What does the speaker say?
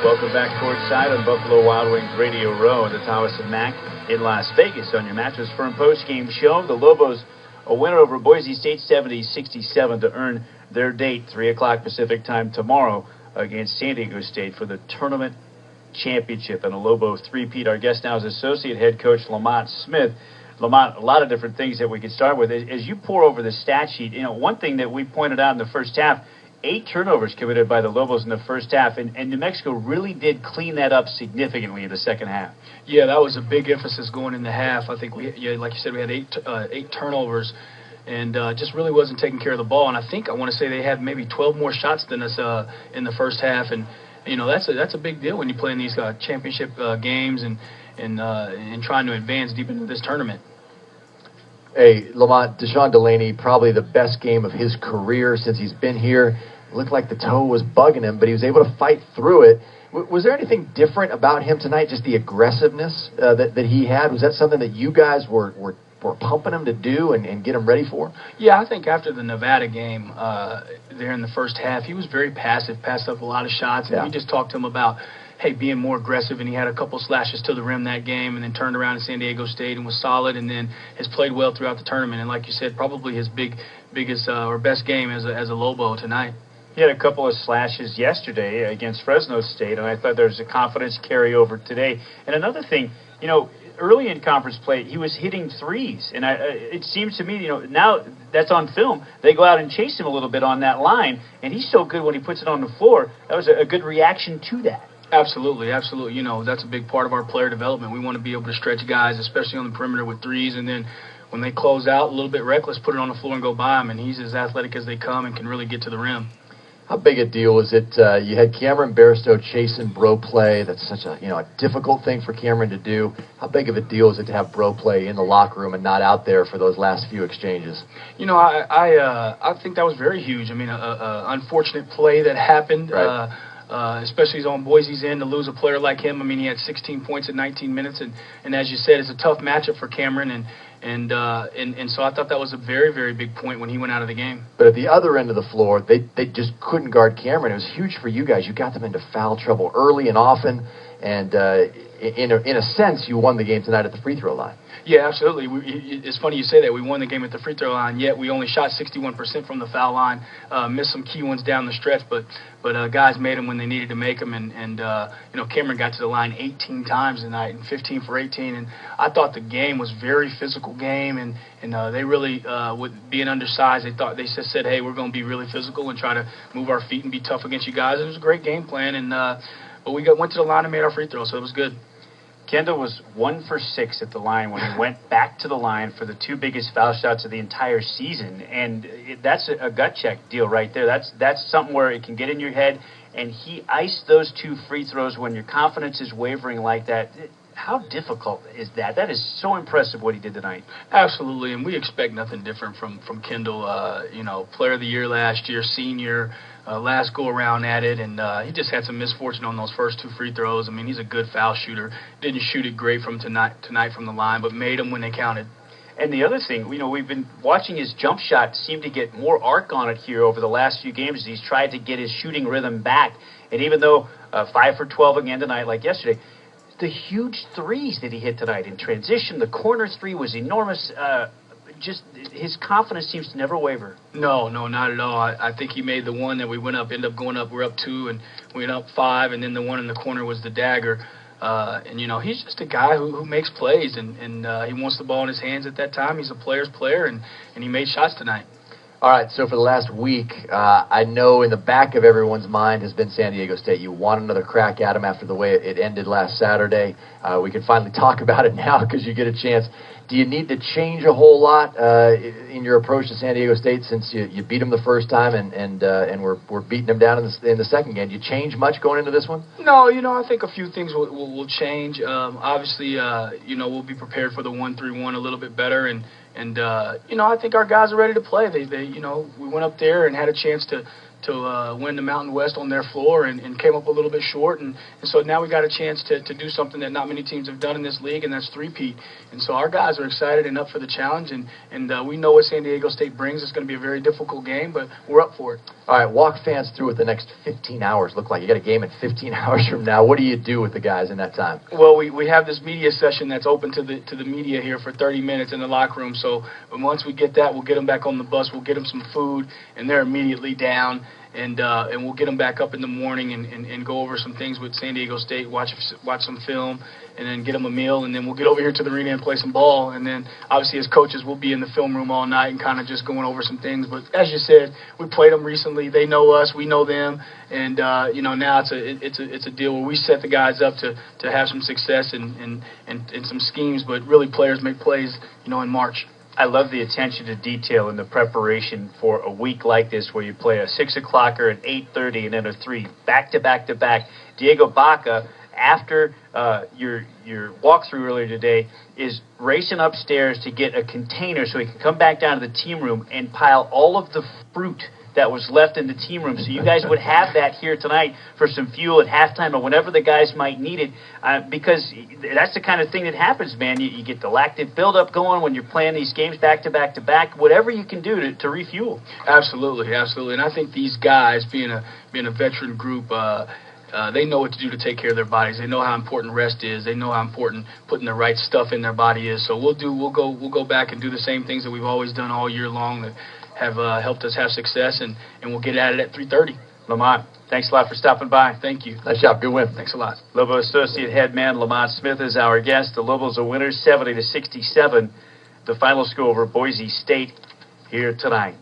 Welcome back courtside on Buffalo Wild Wings Radio Row at the Thomas and Mack in Las Vegas on your Mattress Firm post-game show. The Lobos a winner over Boise State 70-67 to earn their date 3 o'clock Pacific time tomorrow against San Diego State for the tournament championship and a Lobo three-peat. Our guest now is Associate Head Coach Lamont Smith. Lamont, a lot of different things that we could start with. As you pour over the stat sheet, one thing that we pointed out in the first half, 8 turnovers committed by the Lobos in the first half, and New Mexico really did clean that up significantly in the second half. Yeah, that was a big emphasis going in the half. I think like you said, we had 8 turnovers, and just really wasn't taking care of the ball. And I want to say they had maybe 12 more shots than us in the first half, and that's a big deal when you play in these championship games and trying to advance deep into this tournament. Hey, Lamont, Deshaun Delaney, probably the best game of his career since he's been here. It looked like the toe was bugging him, but he was able to fight through it. Was there anything different about him tonight, just the aggressiveness that he had? Was that something that you guys were pumping him to do and get him ready for? Yeah, I think after the Nevada game there in the first half, he was very passive, passed up a lot of shots, and we just talked to him about being more aggressive, and he had a couple slashes to the rim that game and then turned around in San Diego State and was solid and then has played well throughout the tournament. And like you said, probably his biggest or best game as a Lobo tonight. He had a couple of slashes yesterday against Fresno State, and I thought there was a confidence carryover today. And another thing, early in conference play, he was hitting threes, and it seems to me, now that's on film, they go out and chase him a little bit on that line, and he's so good when he puts it on the floor. That was a good reaction to that. Absolutely. That's a big part of our player development. We want to be able to stretch guys, especially on the perimeter with threes, and then when they close out, a little bit reckless, put it on the floor and go by him, and he's as athletic as they come and can really get to the rim. How big a deal is it? You had Cameron Bairstow chasing bro play. That's such a difficult thing for Cameron to do. How big of a deal is it to have bro play in the locker room and not out there for those last few exchanges? I think that was very huge. An unfortunate play that happened. Right. Especially on Boise's end, to lose a player like him. He had 16 points in 19 minutes, and as you said, it's a tough matchup for Cameron, and so I thought that was a very, very big point when he went out of the game. But at the other end of the floor, they just couldn't guard Cameron. It was huge for you guys. You got them into foul trouble early and often, and in a sense, you won the game tonight at the free throw line. Yeah, absolutely. It's funny you say that. We won the game at the free throw line, yet we only shot 61% from the foul line, missed some key ones down the stretch, but guys made them when they needed to make them, and Cameron got to the line 18 times tonight and 15 for 18, and I thought the game was very physical game, and they really, with being undersized, they said, hey, we're going to be really physical and try to move our feet and be tough against you guys. It was a great game plan, but we went to the line and made our free throw, so it was good. Kendall was 1 for 6 at the line when he went back to the line for the 2 biggest foul shots of the entire season, and that's a gut check deal right there. That's something where it can get in your head, and he iced those 2 free throws when your confidence is wavering like that. How difficult is that? That is so impressive what he did tonight. Absolutely, and we expect nothing different from Kendall. Player of the year last year, senior, last go around at it, and he just had some misfortune on those first 2 free throws. He's a good foul shooter. Didn't shoot it great from tonight from the line, but made them when they counted. And the other thing, we've been watching his jump shot seem to get more arc on it here over the last few games as he's tried to get his shooting rhythm back. And even though 5 for 12 again tonight, like yesterday, the huge threes that he hit tonight in transition, the corner 3 was enormous. Just his confidence seems to never waver. No, not at all. I think he made the one that we ended up going up. We're up 2 and we went up 5, and then the one in the corner was the dagger. He's just a guy who makes plays, and he wants the ball in his hands at that time. He's a player's player, and he made shots tonight. All right, so for the last week, I know in the back of everyone's mind has been San Diego State. You want another crack at them after the way it ended last Saturday. We can finally talk about it now because you get a chance. Do you need to change a whole lot in your approach to San Diego State since you beat them the first time and we're beating them down in the second game? Do you change much going into this one? No, I think a few things will change. Obviously, we'll be prepared for the 1-3-1 a little bit better, and I think our guys are ready to play. We went up there and had a chance to win the Mountain West on their floor and came up a little bit short. And so now we got a chance to do something that not many teams have done in this league, and that's three-peat. And so our guys are excited and up for the challenge, and we know what San Diego State brings. It's going to be a very difficult game, but we're up for it. All right, walk fans through what the next 15 hours look like. You got a game in 15 hours from now. What do you do with the guys in that time? Well, we have this media session that's open to the media here for 30 minutes in the locker room. So once we get that, we'll get them back on the bus. We'll get them some food, and they're immediately down. And we'll get them back up in the morning and go over some things with San Diego State, watch some film, and then get them a meal, and then we'll get over here to the arena and play some ball. And then, obviously, as coaches, we'll be in the film room all night and kind of just going over some things. But as you said, we played them recently. They know us. We know them. And, now it's a deal where we set the guys up to have some success and some schemes, but really players make plays, in March. I love the attention to detail in the preparation for a week like this where you play a 6 o'clocker at 8:30 and then a 3 back to back to back. Diego Baca, after your walkthrough earlier today, is racing upstairs to get a container so he can come back down to the team room and pile all of the fruit that was left in the team room. So you guys would have that here tonight for some fuel at halftime or whenever the guys might need it, because that's the kind of thing that happens, man. You get the lactic buildup going when you're playing these games back to back to back, whatever you can do to refuel. Absolutely. And I think these guys, being a veteran group, they know what to do to take care of their bodies. They know how important rest is. They know how important putting the right stuff in their body is. So we'll go back and do the same things that we've always done all year long that have helped us have success, and we'll get at it at 3:30. Lamont, thanks a lot for stopping by. Thank you. Nice job. Good win. Thanks a lot. Lobo Associate Head Man Lamont Smith is our guest. The Lobos are winners 70-67. The final score over Boise State here tonight.